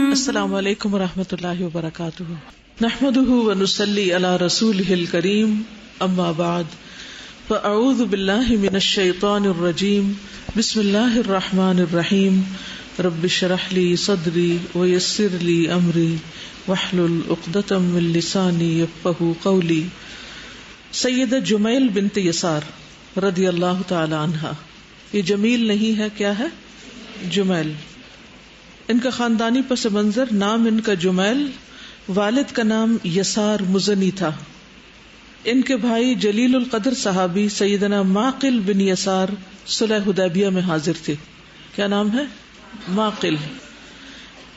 السلام علیکم ورحمۃ اللہ وبرکاتہ، نحمده ونصلی علی رسولہ الکریم، اما بعد فاعوذ باللہ من الشیطان الرجیم، بسم اللہ الرحمن الرحیم، رب اشرح لی صدری ویسر لی امری واحلل عقدۃ من لسانی یفقہوا قولی۔ سیدہ جمیل بنت یسار رضی اللہ تعالی عنہا، یہ جمیل نہیں ہے، کیا ہے؟ جمیل۔ ان کا خاندانی پس منظر، نام ان کا جمیل، والد کا نام یسار مزنی تھا۔ ان کے بھائی جلیل القدر صحابی سیدنا معقل بن یسار صلح حدیبیہ میں حاضر تھے۔ کیا نام ہے؟ معقل۔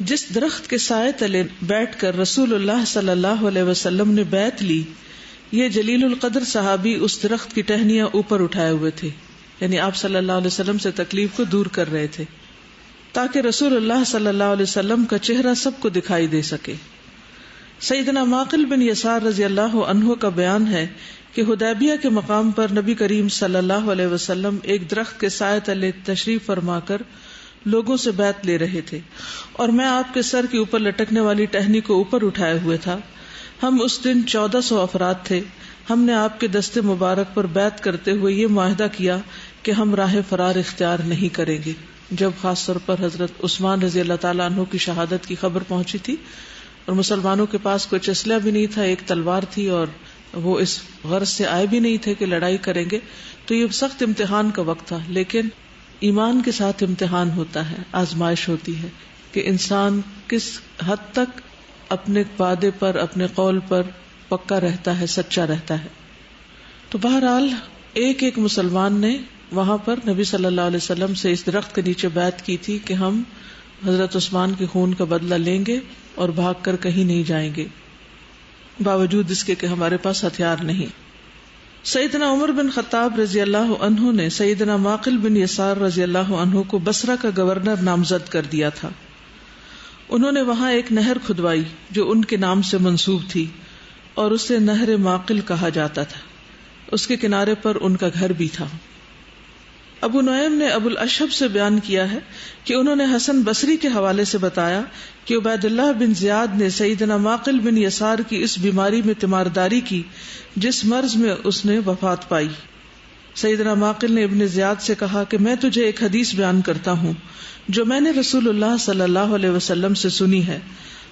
جس درخت کے سائے تلے بیٹھ کر رسول اللہ صلی اللہ علیہ وسلم نے بیعت لی، یہ جلیل القدر صحابی اس درخت کی ٹہنیاں اوپر اٹھائے ہوئے تھے، یعنی آپ صلی اللہ علیہ وسلم سے تکلیف کو دور کر رہے تھے تاکہ رسول اللہ صلی اللہ علیہ وسلم کا چہرہ سب کو دکھائی دے سکے۔ سیدنا معقل بن یسار رضی اللہ عنہ کا بیان ہے کہ حدیبیہ کے مقام پر نبی کریم صلی اللہ علیہ وسلم ایک درخت کے سائے تلے تشریف فرما کر لوگوں سے بیعت لے رہے تھے، اور میں آپ کے سر کے اوپر لٹکنے والی ٹہنی کو اوپر اٹھائے ہوئے تھا۔ ہم اس دن 1400 افراد تھے۔ ہم نے آپ کے دست مبارک پر بیعت کرتے ہوئے یہ معاہدہ کیا کہ ہم راہ فرار اختیار نہیں کریں گے۔ جب خاص طور پر حضرت عثمان رضی اللہ تعالیٰ عنہ کی شہادت کی خبر پہنچی تھی اور مسلمانوں کے پاس کوئی اسلحہ بھی نہیں تھا، ایک تلوار تھی، اور وہ اس غرض سے آئے بھی نہیں تھے کہ لڑائی کریں گے، تو یہ سخت امتحان کا وقت تھا۔ لیکن ایمان کے ساتھ امتحان ہوتا ہے، آزمائش ہوتی ہے کہ انسان کس حد تک اپنے وعدے پر، اپنے قول پر پکا رہتا ہے، سچا رہتا ہے۔ تو بہرحال ایک ایک مسلمان نے وہاں پر نبی صلی اللہ علیہ وسلم سے اس درخت کے نیچے بیعت کی تھی کہ ہم حضرت عثمان کے خون کا بدلہ لیں گے اور بھاگ کر کہیں نہیں جائیں گے، باوجود اس کے کہ ہمارے پاس ہتھیار نہیں۔ سیدنا عمر بن خطاب رضی اللہ عنہ نے سیدنا معقل بن یسار رضی اللہ عنہ کو بصرہ کا گورنر نامزد کر دیا تھا۔ انہوں نے وہاں ایک نہر کھدوائی جو ان کے نام سے منسوب تھی، اور اسے نہر معقل کہا جاتا تھا۔ اس کے کنارے پر ان کا گھر بھی تھا۔ ابو نعیم نے ابو الاشہب سے بیان کیا ہے کہ انہوں نے حسن بصری کے حوالے سے بتایا کہ عبید اللہ بن زیاد نے سیدنا معقل بن یسار کی اس بیماری میں تیمارداری کی جس مرض میں اس نے وفات پائی۔ سیدنا معقل نے ابن زیاد سے کہا کہ میں تجھے ایک حدیث بیان کرتا ہوں جو میں نے رسول اللہ صلی اللہ علیہ وسلم سے سنی ہے۔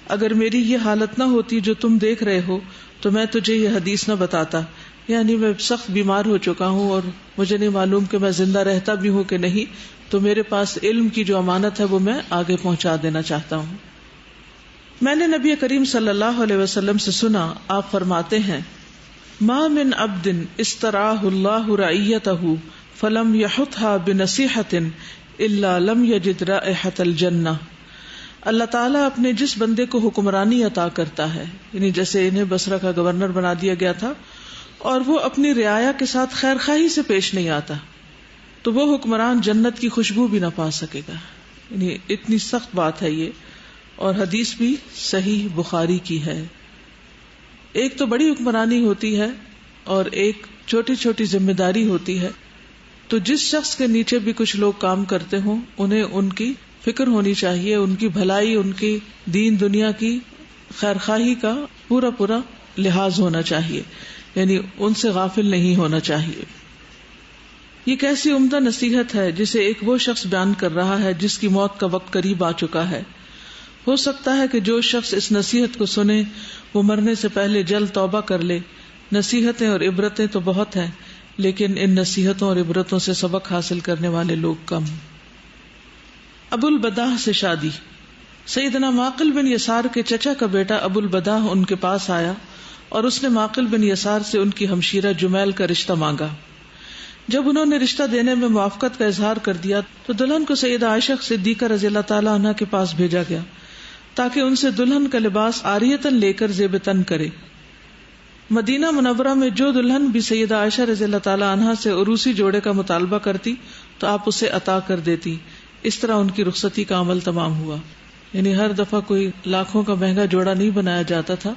اگر میری یہ حالت نہ ہوتی جو تم دیکھ رہے ہو تو میں تجھے یہ حدیث نہ بتاتا، یعنی میں سخت بیمار ہو چکا ہوں اور مجھے نہیں معلوم کہ میں زندہ رہتا بھی ہوں کہ نہیں، تو میرے پاس علم کی جو امانت ہے وہ میں آگے پہنچا دینا چاہتا ہوں۔ میں نے نبی کریم صلی اللہ علیہ وسلم سے سنا، آپ فرماتے ہیں ما من عبد استرعاہ اللہ رعیتہ فلم یحطها بنصیحة الا لم یجد رائحة الجنہ۔ اللہ تعالیٰ اپنے جس بندے کو حکمرانی عطا کرتا ہے، یعنی جیسے انہیں بصرہ کا گورنر بنا دیا گیا تھا، اور وہ اپنی رعایا کے ساتھ خیر خواہی سے پیش نہیں آتا، تو وہ حکمران جنت کی خوشبو بھی نہ پا سکے گا۔ یعنی اتنی سخت بات ہے یہ، اور حدیث بھی صحیح بخاری کی ہے۔ ایک تو بڑی حکمرانی ہوتی ہے اور ایک چھوٹی چھوٹی ذمہ داری ہوتی ہے، تو جس شخص کے نیچے بھی کچھ لوگ کام کرتے ہوں انہیں ان کی فکر ہونی چاہیے، ان کی بھلائی، ان کی دین دنیا کی خیر خواہی کا پورا پورا لحاظ ہونا چاہیے، یعنی ان سے غافل نہیں ہونا چاہیے۔ یہ کیسی عمدہ نصیحت ہے جسے ایک وہ شخص بیان کر رہا ہے جس کی موت کا وقت قریب آ چکا ہے۔ ہو سکتا ہے کہ جو شخص اس نصیحت کو سنے وہ مرنے سے پہلے جلد توبہ کر لے۔ نصیحتیں اور عبرتیں تو بہت ہیں، لیکن ان نصیحتوں اور عبرتوں سے سبق حاصل کرنے والے لوگ کم۔ ابو البداح سے شادی۔ سیدنا معقل بن یسار کے چچا کا بیٹا ابو البداح ان کے پاس آیا اور اس نے معقل بن یسار سے ان کی ہمشیرہ جمیل کا رشتہ مانگا۔ جب انہوں نے رشتہ دینے میں موافقت کا اظہار کر دیا تو دلہن کو سیدہ عائشہ صدیقہ رضی اللہ تعالی عنہ کے پاس بھیجا گیا تاکہ ان سے دلہن کا لباس عاریتاً لے کر زیب تن کرے۔ مدینہ منورہ میں جو دلہن بھی سیدہ عائشہ رضی اللہ تعالی عنہ سے عروسی جوڑے کا مطالبہ کرتی تو آپ اسے عطا کر دیتی۔ اس طرح ان کی رخصتی کا عمل تمام ہوا۔ یعنی ہر دفعہ کوئی لاکھوں کا مہنگا جوڑا نہیں بنایا جاتا تھا،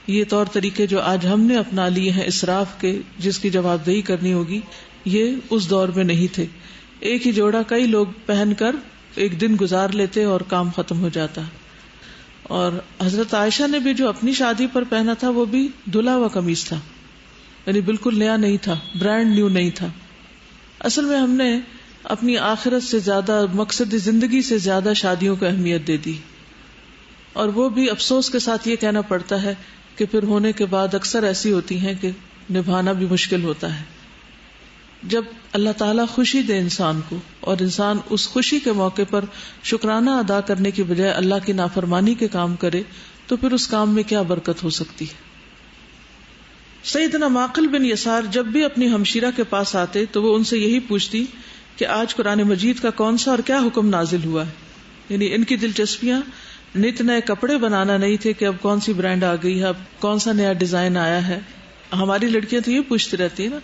یہ طور طریقے جو آج ہم نے اپنا لیے ہیں اسراف کے، جس کی جواب دہی کرنی ہوگی، یہ اس دور میں نہیں تھے. ایک ہی جوڑا کئی لوگ پہن کر ایک دن گزار لیتے اور کام ختم ہو جاتا. اور حضرت عائشہ نے بھی جو اپنی شادی پر پہنا تھا وہ بھی دھلا ہوا قمیص تھا، یعنی بالکل نیا نہیں تھا، برانڈ نیو نہیں تھا. اصل میں ہم نے اپنی آخرت سے زیادہ، مقصد زندگی سے زیادہ شادیوں کو اہمیت دے دی، اور وہ بھی افسوس کے ساتھ یہ کہنا پڑتا ہے کہ پھر ہونے کے بعد اکثر ایسی ہوتی ہیں کہ نبھانا بھی مشکل ہوتا ہے. جب اللہ تعالیٰ خوشی دے انسان کو اور انسان اس خوشی کے موقع پر شکرانہ ادا کرنے کی بجائے اللہ کی نافرمانی کے کام کرے تو پھر اس کام میں کیا برکت ہو سکتی ہے. سیدنا معقل بن یسار جب بھی اپنی ہمشیرہ کے پاس آتے تو وہ ان سے یہی پوچھتی کہ آج قرآن مجید کا کون سا اور کیا حکم نازل ہوا ہے. یعنی ان کی دلچسپیاں نت نئے کپڑے بنانا نہیں تھے کہ اب کون سی برانڈ آ گئی ہے، اب کون سا نیا ڈیزائن آیا ہے. ہماری لڑکیاں تو یہ پوچھتی رہتی ہیں نا،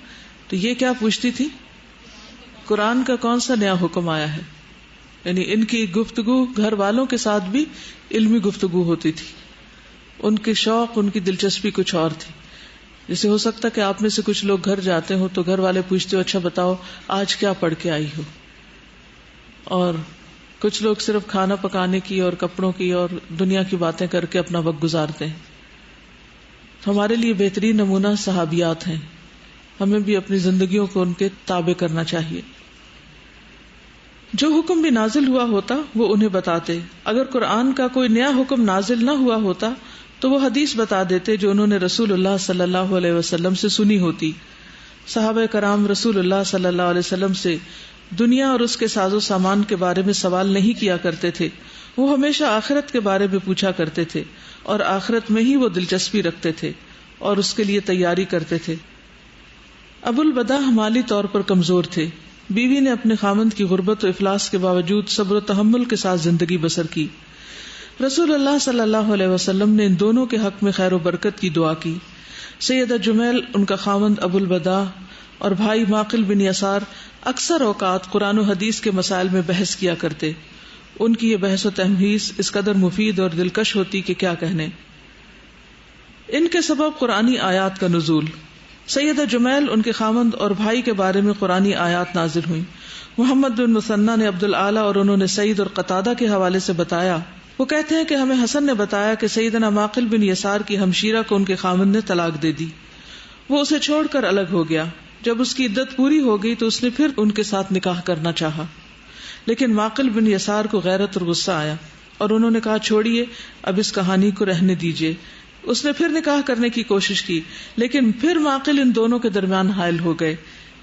تو یہ کیا پوچھتی تھی؟ قرآن کا کون سا نیا حکم آیا ہے. یعنی ان کی گفتگو گھر والوں کے ساتھ بھی علمی گفتگو ہوتی تھی. ان کے شوق، ان کی دلچسپی کچھ اور تھی. جیسے ہو سکتا کہ آپ میں سے کچھ لوگ گھر جاتے ہو تو گھر والے پوچھتے ہو اچھا بتاؤ آج کیا پڑھ کے آئی ہو، اور کچھ لوگ صرف کھانا پکانے کی اور کپڑوں کی اور دنیا کی باتیں کر کے اپنا وقت گزارتے ہیں. ہمارے لیے بہترین نمونہ صحابیات ہیں. ہمیں بھی اپنی زندگیوں کو ان کے تابع کرنا چاہیے. جو حکم بھی نازل ہوا ہوتا وہ انہیں بتاتے. اگر قرآن کا کوئی نیا حکم نازل نہ ہوا ہوتا تو وہ حدیث بتا دیتے جو انہوں نے رسول اللہ صلی اللہ علیہ وسلم سے سنی ہوتی. صحابہ کرام رسول اللہ صلی اللہ علیہ وسلم سے دنیا اور اس کے ساز و سامان کے بارے میں سوال نہیں کیا کرتے تھے. وہ ہمیشہ آخرت کے بارے میں پوچھا کرتے تھے اور آخرت میں ہی وہ دلچسپی رکھتے تھے اور اس کے لیے تیاری کرتے تھے. ابو البداء مالی طور پر کمزور تھے. بیوی نے اپنے خامند کی غربت و افلاس کے باوجود صبر و تحمل کے ساتھ زندگی بسر کی. رسول اللہ صلی اللہ علیہ وسلم نے ان دونوں کے حق میں خیر و برکت کی دعا کی. سیدہ جمیل، ان کا خامند ابو البداء، اور بھائی معقل بن یسار اکثر اوقات قرآن و حدیث کے مسائل میں بحث کیا کرتے. ان کی یہ بحث و تحمیس اس قدر مفید اور دلکش ہوتی کہ کیا کہنے. ان کے سبب قرآنی آیات کا نزول. سیدہ جمیل، ان کے خامند اور بھائی کے بارے میں قرآنی آیات نازل ہوئیں. محمد بن مثنی نے عبد العالی اور انہوں نے سعید اور قتادہ کے حوالے سے بتایا. وہ کہتے ہیں کہ ہمیں حسن نے بتایا کہ سیدنا معقل بن یسار کی ہمشیرہ کو ان کے خامند نے طلاق دے دی. وہ اسے چھوڑ کر الگ ہو گیا. جب اس کی عدت پوری ہو گئی تو اس نے پھر ان کے ساتھ نکاح کرنا چاہا، لیکن معقل بن یسار کو غیرت اور غصہ آیا اور انہوں نے کہا چھوڑیے، اب اس کہانی کو رہنے دیجیے. اس نے پھر نکاح کرنے کی کوشش کی، لیکن پھر معقل ان دونوں کے درمیان حائل ہو گئے.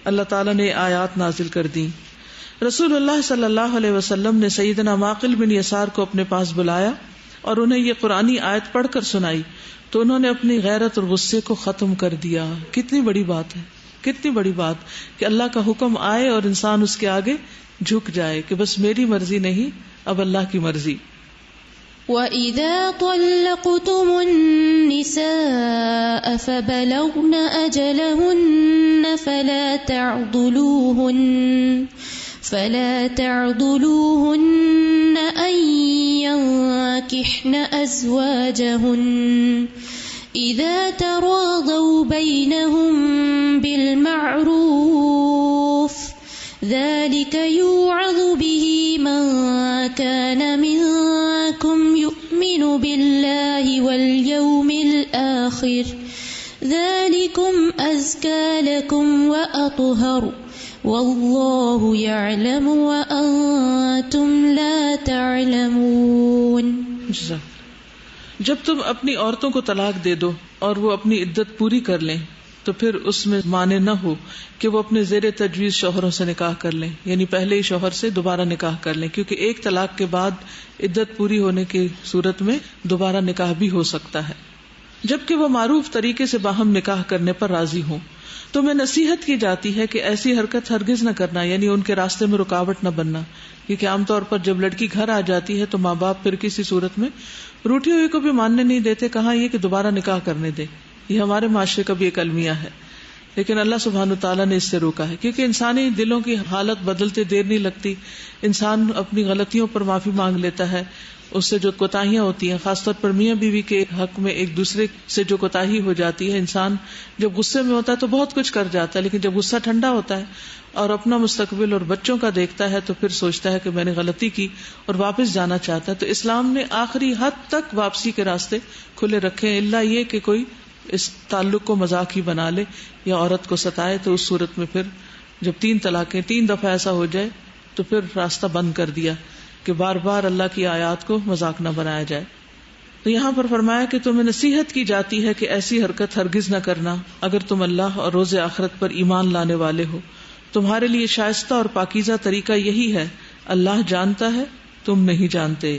اللہ تعالیٰ نے آیات نازل کر دی. رسول اللہ صلی اللہ علیہ وسلم نے سیدنا معقل بن یسار کو اپنے پاس بلایا اور انہیں یہ قرآنی آیت پڑھ کر سنائی تو انہوں نے اپنی غیرت اور غصے کو ختم کر دیا. کتنی بڑی بات ہے، کتنی بڑی بات کہ اللہ کا حکم آئے اور انسان اس کے آگے جھک جائے کہ بس میری مرضی نہیں، اب اللہ کی مرضی. وَإِذَا طَلَّقْتُمُ النِّسَاءَ فَبَلَغْنَ أَجَلَهُنَّ فَلَا تَعْضُلُوهُنَّ أَن يَنكِحْنَ أَزْوَاجَهُنَّ إِذَا تَرَاضَوْا بَيْنَهُم بِالْمَعْرُوفِ ذَلِكَ يُوعَظُ بِهِ مَن كَانَ مِنكُمْ يُؤْمِنُ بِاللَّهِ وَالْيَوْمِ الْآخِرِ ذَلِكُمْ أَزْكَى لَكُمْ وَأَطْهَرُ وَاللَّهُ يَعْلَمُ وَأَنْتُمْ لَا تَعْلَمُونَ. جب تم اپنی عورتوں کو طلاق دے دو اور وہ اپنی عدت پوری کر لیں تو پھر اس میں معنی نہ ہو کہ وہ اپنے زیر تجویز شوہروں سے نکاح کر لیں، یعنی پہلے ہی شوہر سے دوبارہ نکاح کر لیں، کیونکہ ایک طلاق کے بعد عدت پوری ہونے کی صورت میں دوبارہ نکاح بھی ہو سکتا ہے، جبکہ وہ معروف طریقے سے باہم نکاح کرنے پر راضی ہوں. تمہیں نصیحت کی جاتی ہے کہ ایسی حرکت ہرگز نہ کرنا، یعنی ان کے راستے میں رکاوٹ نہ بننا، کیونکہ عام طور پر جب لڑکی گھر آ جاتی ہے تو ماں باپ پھر کسی صورت میں روٹی ہوئی کو بھی ماننے نہیں دیتے، کہاں یہ کہ دوبارہ نکاح کرنے دے. یہ ہمارے معاشرے کا بھی ایک المیہ ہے، لیکن اللہ سبحانہ تعالیٰ نے اس سے روکا ہے، کیونکہ انسانی دلوں کی حالت بدلتے دیر نہیں لگتی. انسان اپنی غلطیوں پر معافی مانگ لیتا ہے اس سے جو کوتاہیاں ہوتی ہیں، خاص طور پر میاں بیوی کے حق میں ایک دوسرے سے جو کوتاہی ہو جاتی ہے، انسان جب غصے میں ہوتا ہے تو بہت کچھ کر جاتا ہے، لیکن جب غصہ ٹھنڈا ہوتا ہے اور اپنا مستقبل اور بچوں کا دیکھتا ہے تو پھر سوچتا ہے کہ میں نے غلطی کی اور واپس جانا چاہتا ہے. تو اسلام نے آخری حد تک واپسی کے راستے کھلے رکھے، الا یہ کہ کوئی اس تعلق کو مذاق ہی بنا لے یا عورت کو ستائے، تو اس صورت میں پھر جب 3 طلاقیں 3 دفعہ ایسا ہو جائے تو پھر راستہ بند کر دیا کہ بار بار اللہ کی آیات کو مذاق نہ بنایا جائے. تو یہاں پر فرمایا کہ تمہیں نصیحت کی جاتی ہے کہ ایسی حرکت ہرگز نہ کرنا اگر تم اللہ اور روز آخرت پر ایمان لانے والے ہو. تمہارے لیے شائستہ اور پاکیزہ طریقہ یہی ہے، اللہ جانتا ہے تم نہیں جانتے.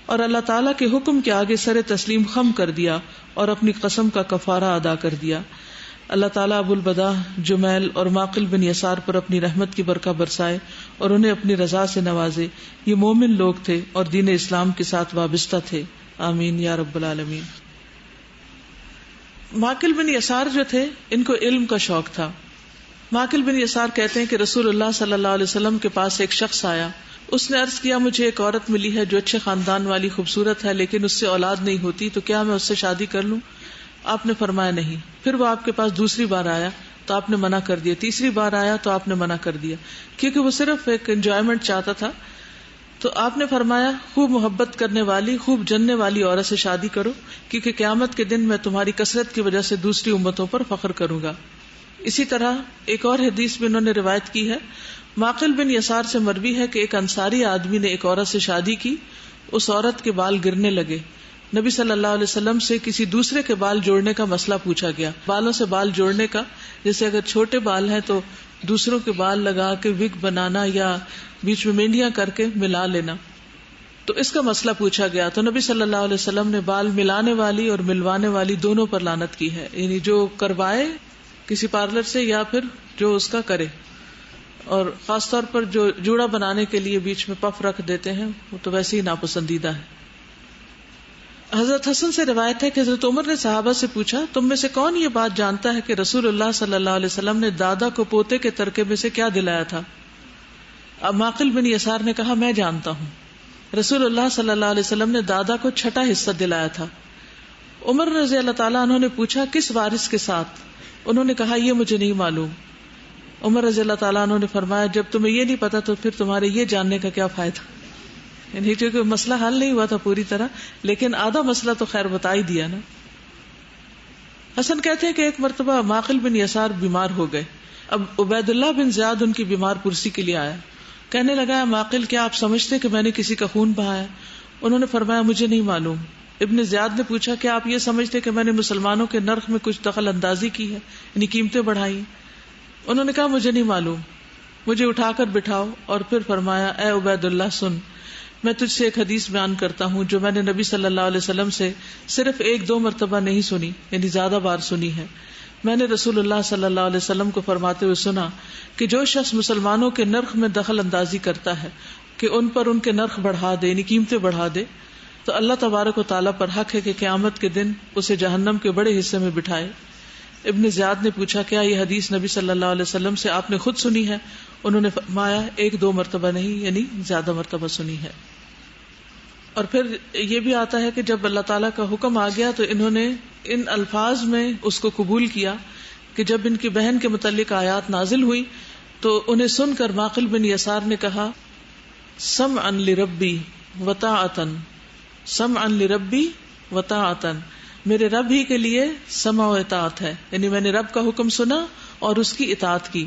اور اللہ تعالیٰ کے حکم کے آگے سر تسلیم خم کر دیا اور اپنی قسم کا کفارہ ادا کر دیا. اللہ تعالیٰ ابو البدا، جمیل اور معقل بن یسار پر اپنی رحمت کی برکہ برسائے اور انہیں اپنی رضا سے نوازے. یہ مومن لوگ تھے اور دین اسلام کے ساتھ وابستہ تھے. آمین یا رب العالمین. معقل بن یسار جو تھے، ان کو علم کا شوق تھا. معقل بن یسار کہتے ہیں کہ رسول اللہ صلی اللہ علیہ وسلم کے پاس ایک شخص آیا. اس نے عرض کیا، مجھے ایک عورت ملی ہے جو اچھے خاندان والی، خوبصورت ہے، لیکن اس سے اولاد نہیں ہوتی، تو کیا میں اس سے شادی کر لوں؟ آپ نے فرمایا نہیں. پھر وہ آپ کے پاس دوسری بار آیا تو آپ نے منع کر دیا. تیسری بار آیا تو آپ نے منع کر دیا، کیونکہ وہ صرف ایک انجوائمنٹ چاہتا تھا. تو آپ نے فرمایا، خوب محبت کرنے والی، خوب جننے والی عورت سے شادی کرو، کیونکہ قیامت کے دن میں تمہاری کثرت کی وجہ سے دوسری امتوں پر فخر کروں گا. اسی طرح ایک اور حدیث میں انہوں نے روایت کی ہے، معقل بن یسار سے مروی ہے کہ ایک انصاری آدمی نے ایک عورت سے شادی کی. اس عورت کے بال گرنے لگے. نبی صلی اللہ علیہ وسلم سے کسی دوسرے کے بال جوڑنے کا مسئلہ پوچھا گیا. بالوں سے بال جوڑنے کا، جیسے اگر چھوٹے بال ہیں تو دوسروں کے بال لگا کے وگ بنانا یا بیچ میں مینڈیاں کر کے ملا لینا، تو اس کا مسئلہ پوچھا گیا. تو نبی صلی اللہ علیہ وسلم نے بال ملانے والی اور ملوانے والی دونوں پر لعنت کی ہے، یعنی جو کروائے کسی پارلر سے یا پھر جو اس کا کرے. اور خاص طور پر جو جوڑا بنانے کے لیے بیچ میں پف رکھ دیتے ہیں وہ تو ویسے ہی ناپسندیدہ ہے. حضرت حسن سے روایت ہے کہ حضرت عمر نے صحابہ سے پوچھا، تم میں سے کون یہ بات جانتا ہے کہ رسول اللہ صلی اللہ علیہ وسلم نے دادا کو پوتے کے ترکے میں سے کیا دلایا تھا؟ اب معقل بن یسار نے کہا، میں جانتا ہوں. رسول اللہ صلی اللہ علیہ وسلم نے دادا کو 6واں حصہ دلایا تھا. عمر رضی اللہ تعالیٰ عنہ نے پوچھا، کس وارث کے ساتھ؟ انہوں نے کہا، یہ مجھے نہیں معلوم. عمر رضی اللہ تعالیٰ عنہ نے فرمایا، جب تمہیں یہ نہیں پتا تو پھر تمہارے یہ جاننے کا کیا فائدہ؟ یعنی کیونکہ مسئلہ حل نہیں ہوا تھا پوری طرح، لیکن آدھا مسئلہ تو خیر بتا ہی دیا نا. حسن کہتے ہیں کہ ایک مرتبہ معقل بن یسار بیمار ہو گئے. اب عبید اللہ بن زیاد ان کی بیمار پرسی کے لیے آیا. کہنے لگا، معقل کیا آپ سمجھتے کہ میں نے کسی کا خون بہایا؟ انہوں نے فرمایا، مجھے نہیں معلوم. ابن زیاد نے پوچھا، کیا آپ یہ سمجھتے کہ میں نے مسلمانوں کے نرخ میں کچھ دخل اندازی کی ہے، یعنی قیمتیں بڑھائی؟ انہوں نے کہا، مجھے نہیں معلوم. مجھے اٹھا کر بٹھاؤ اور پھر فرمایا، اے عبید اللہ سن، میں تجھ سے ایک حدیث بیان کرتا ہوں جو میں نے نبی صلی اللہ علیہ وسلم سے صرف 1-2 مرتبہ نہیں سنی، یعنی زیادہ بار سنی ہے. میں نے رسول اللہ صلی اللہ علیہ وسلم کو فرماتے ہوئے سنا کہ جو شخص مسلمانوں کے نرخ میں دخل اندازی کرتا ہے کہ ان پر ان کے نرخ بڑھا دے، یعنی قیمتیں بڑھا دے، تو اللہ تبارک و تعالیٰ پر حق ہے کہ قیامت کے دن اسے جہنم کے بڑے حصے میں بٹھائے. ابن زیاد نے پوچھا، کیا یہ حدیث نبی صلی اللہ علیہ وسلم سے آپ نے خود سنی ہے؟ انہوں نے فرمایا، 1-2 مرتبہ نہیں، یعنی زیادہ مرتبہ سنی ہے. اور پھر یہ بھی آتا ہے کہ جب اللہ تعالیٰ کا حکم آ گیا تو انہوں نے ان الفاظ میں اس کو قبول کیا کہ جب ان کی بہن کے متعلق آیات نازل ہوئی تو انہیں سن کر معقل بن یسار نے کہا، سمعا لربی وطاعتن، سمعا لربی وطاعتن، میرے رب ہی کے لیے سمع و اطاعت ہے، یعنی میں نے رب کا حکم سنا اور اس کی اطاعت کی.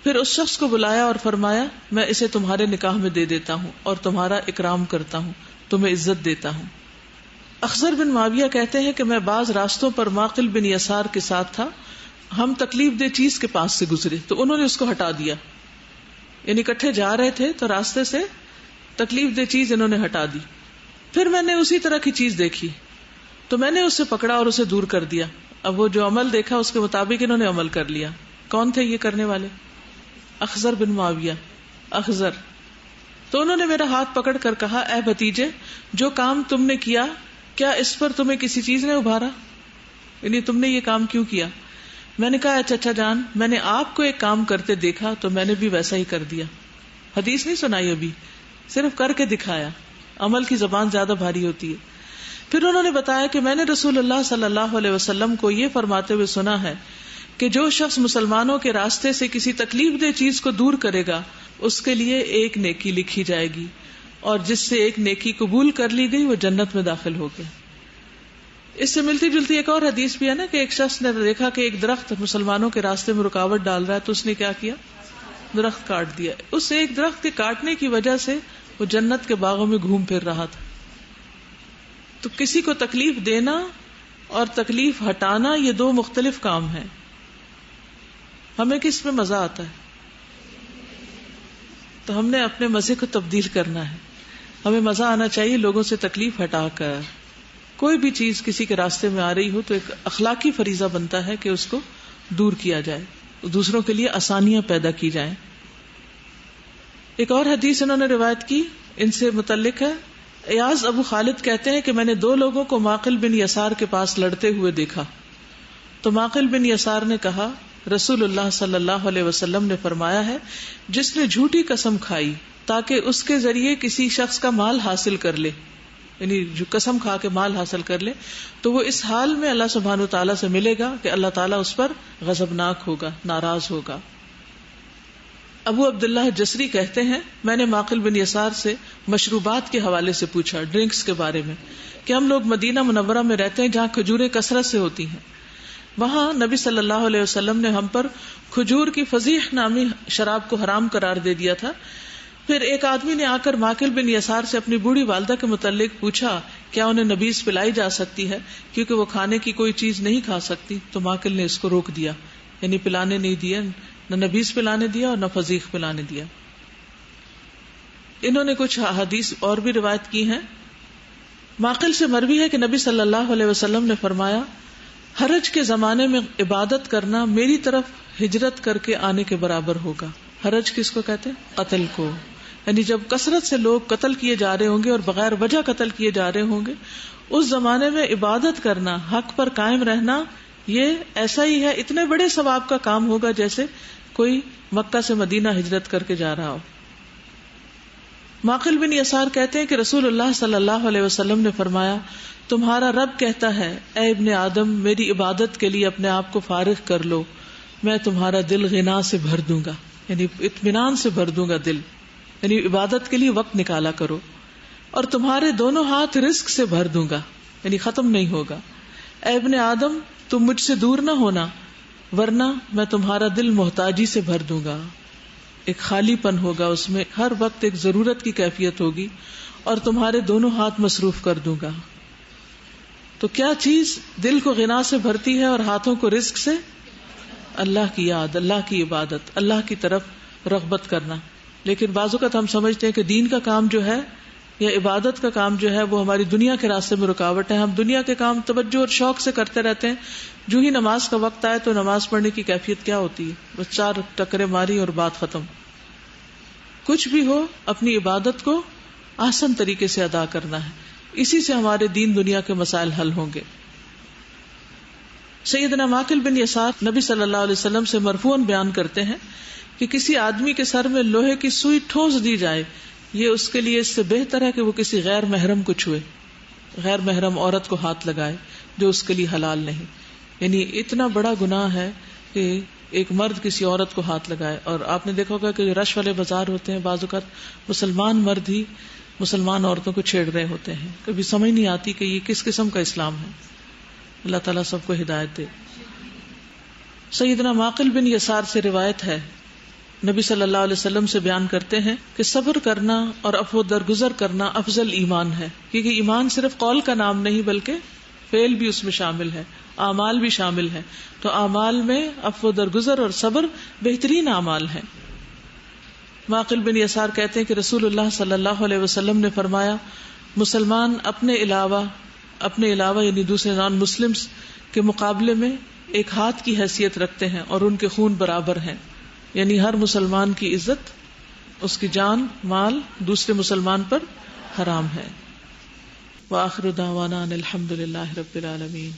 پھر اس شخص کو بلایا اور فرمایا، میں اسے تمہارے نکاح میں دے دیتا ہوں اور تمہارا اکرام کرتا ہوں، تمہیں عزت دیتا ہوں. اخضر بن معاویہ کہتے ہیں کہ میں بعض راستوں پر معقل بن یسار کے ساتھ تھا، ہم تکلیف دہ چیز کے پاس سے گزرے تو انہوں نے اس کو ہٹا دیا، یعنی اکٹھے جا رہے تھے تو راستے سے تکلیف دہ چیز انہوں نے ہٹا دی. پھر میں نے اسی طرح کی چیز دیکھی تو میں نے اسے پکڑا اور اسے دور کر دیا. اب وہ جو عمل دیکھا اس کے مطابق انہوں نے عمل کر لیا. کون تھے یہ کرنے والے؟ اخضر بن معاویہ. اخضر تو انہوں نے میرا ہاتھ پکڑ کر کہا، اے بھتیجے، جو کام تم نے کیا کیا اس پر تمہیں کسی چیز نے ابھارا؟ یعنی تم نے یہ کام کیوں کیا؟ میں نے کہا، اے چچا جان، میں نے آپ کو ایک کام کرتے دیکھا تو میں نے بھی ویسا ہی کر دیا. حدیث نہیں سنائی ابھی، صرف کر کے دکھایا. عمل کی زبان زیادہ بھاری ہوتی ہے. پھر انہوں نے بتایا کہ میں نے رسول اللہ صلی اللہ علیہ وسلم کو یہ فرماتے ہوئے سنا ہے کہ جو شخص مسلمانوں کے راستے سے کسی تکلیف دہ چیز کو دور کرے گا اس کے لیے ایک نیکی لکھی جائے گی، اور جس سے ایک نیکی قبول کر لی گئی وہ جنت میں داخل ہو گیا. اس سے ملتی جلتی ایک اور حدیث بھی ہے نا کہ ایک شخص نے دیکھا کہ ایک درخت مسلمانوں کے راستے میں رکاوٹ ڈال رہا ہے تو اس نے کیا کیا؟ درخت کاٹ دیا. اس ایک درخت کے کاٹنے کی وجہ سے وہ جنت کے باغوں میں گھوم پھر رہا تھا. تو کسی کو تکلیف دینا اور تکلیف ہٹانا یہ دو مختلف کام ہیں. ہمیں کس میں مزہ آتا ہے؟ تو ہم نے اپنے مزے کو تبدیل کرنا ہے. ہمیں مزہ آنا چاہیے لوگوں سے تکلیف ہٹا کر. کوئی بھی چیز کسی کے راستے میں آ رہی ہو تو ایک اخلاقی فریضہ بنتا ہے کہ اس کو دور کیا جائے، دوسروں کے لیے آسانیاں پیدا کی جائیں. ایک اور حدیث انہوں نے روایت کی ان سے متعلق ہے. ایاز ابو خالد کہتے ہیں کہ میں نے دو لوگوں کو معقل بن یسار کے پاس لڑتے ہوئے دیکھا. تو معقل بن یسار نے کہا رسول اللہ صلی اللہ علیہ وسلم نے فرمایا ہے جس نے جھوٹی قسم کھائی تاکہ اس کے ذریعے کسی شخص کا مال حاصل کر لے، یعنی جو قسم کھا کے مال حاصل کر لے، تو وہ اس حال میں اللہ سبحانہ وتعالیٰ سے ملے گا کہ اللہ تعالیٰ اس پر غضبناک ہوگا، ناراض ہوگا. ابو عبداللہ جسری کہتے ہیں میں نے معقل بن یسار سے مشروبات کے حوالے سے پوچھا، ڈرنکس کے بارے میں، کہ ہم لوگ مدینہ منورہ میں رہتے ہیں جہاں کھجوریں کثرت سے ہوتی ہیں. وہاں نبی صلی اللہ علیہ وسلم نے ہم پر کھجور کی فضیح نامی شراب کو حرام قرار دے دیا تھا. پھر ایک آدمی نے آ کر معقل بن یسار سے اپنی بوڑھی والدہ کے متعلق پوچھا کیا انہیں نبیذ پلائی جا سکتی ہے کیونکہ وہ کھانے کی کوئی چیز نہیں کھا سکتی. تو معقل نے اس کو روک دیا، یعنی پلانے نہیں دیا، نہ نبیذ پلانے دیا اور نہ فضیح پلانے دیا. انہوں نے کچھ حدیث اور بھی روایت کی ہیں. معقل سے مروی ہے کہ نبی صلی اللہ علیہ وسلم نے فرمایا حرج کے زمانے میں عبادت کرنا میری طرف ہجرت کر کے آنے کے برابر ہوگا. حرج کس کو کہتے ہیں؟ قتل کو. یعنی جب کثرت سے لوگ قتل کیے جا رہے ہوں گے اور بغیر وجہ قتل کیے جا رہے ہوں گے، اس زمانے میں عبادت کرنا، حق پر قائم رہنا، یہ ایسا ہی ہے، اتنے بڑے ثواب کا کام ہوگا جیسے کوئی مکہ سے مدینہ ہجرت کر کے جا رہا ہو. معقل بن یسار کہتے ہیں کہ رسول اللہ صلی اللہ علیہ وسلم نے فرمایا تمہارا رب کہتا ہے اے ابن آدم میری عبادت کے لیے اپنے آپ کو فارغ کر لو، میں تمہارا دل غنا سے بھر دوں گا، یعنی اطمینان سے بھر دوں گا دل، یعنی عبادت کے لیے وقت نکالا کرو. اور تمہارے دونوں ہاتھ رزق سے بھر دوں گا، یعنی ختم نہیں ہوگا. اے ابن آدم تم مجھ سے دور نہ ہونا ورنہ میں تمہارا دل محتاجی سے بھر دوں گا. ایک خالی پن ہوگا، اس میں ہر وقت ایک ضرورت کی کیفیت ہوگی، اور تمہارے دونوں ہاتھ مصروف کر دوں گا. تو کیا چیز دل کو غنا سے بھرتی ہے اور ہاتھوں کو رزق سے؟ اللہ کی یاد، اللہ کی عبادت، اللہ کی طرف رغبت کرنا. لیکن بعض اوقات ہم سمجھتے ہیں کہ دین کا کام جو ہے یا عبادت کا کام جو ہے وہ ہماری دنیا کے راستے میں رکاوٹ ہے. ہم دنیا کے کام توجہ اور شوق سے کرتے رہتے ہیں، جو ہی نماز کا وقت آئے تو نماز پڑھنے کی کیفیت کیا ہوتی ہے؟ بس 4 ٹکرے ماری اور بات ختم. کچھ بھی ہو اپنی عبادت کو آسان طریقے سے ادا کرنا ہے، اسی سے ہمارے دین دنیا کے مسائل حل ہوں گے. سیدنا معقل بن یسار نبی صلی اللہ علیہ وسلم سے مرفوعاً بیان کرتے ہیں کہ کسی آدمی کے سر میں لوہے کی سوئی ٹھونس دی جائے، یہ اس کے لیے اس سے بہتر ہے کہ وہ کسی غیر محرم کو چھوئے، غیر محرم عورت کو ہاتھ لگائے جو اس کے لیے حلال نہیں. یعنی اتنا بڑا گناہ ہے کہ ایک مرد کسی عورت کو ہاتھ لگائے. اور آپ نے دیکھا ہوگا کہ رش والے بازار ہوتے ہیں، بعض اوقات مسلمان مرد ہی مسلمان عورتوں کو چھیڑ رہے ہوتے ہیں. کبھی سمجھ نہیں آتی کہ یہ کس قسم کا اسلام ہے. اللہ تعالیٰ سب کو ہدایت دے. سیدنا معقل بن یسار سے روایت ہے، نبی صلی اللہ علیہ وسلم سے بیان کرتے ہیں کہ صبر کرنا اور عفو درگزر کرنا افضل ایمان ہے، کیونکہ ایمان صرف قول کا نام نہیں بلکہ فعل بھی اس میں شامل ہے، اعمال بھی شامل ہے. تو اعمال میں عفو درگزر اور صبر بہترین اعمال ہیں. معقل بن یسار کہتے ہیں کہ رسول اللہ صلی اللہ علیہ وسلم نے فرمایا مسلمان اپنے علاوہ یعنی دوسرے نان مسلمز کے مقابلے میں ایک ہاتھ کی حیثیت رکھتے ہیں اور ان کے خون برابر ہیں. یعنی ہر مسلمان کی عزت، اس کی جان مال دوسرے مسلمان پر حرام ہے. وآخر دعوانا ان الحمد للہ رب العالمین.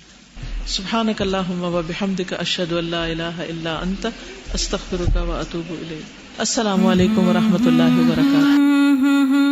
سبحانک اللہم وبحمدک اشہد ان لا الہ الا انت استغفرک واتوب الیک. السلام علیکم ورحمۃ اللہ وبرکاتہ.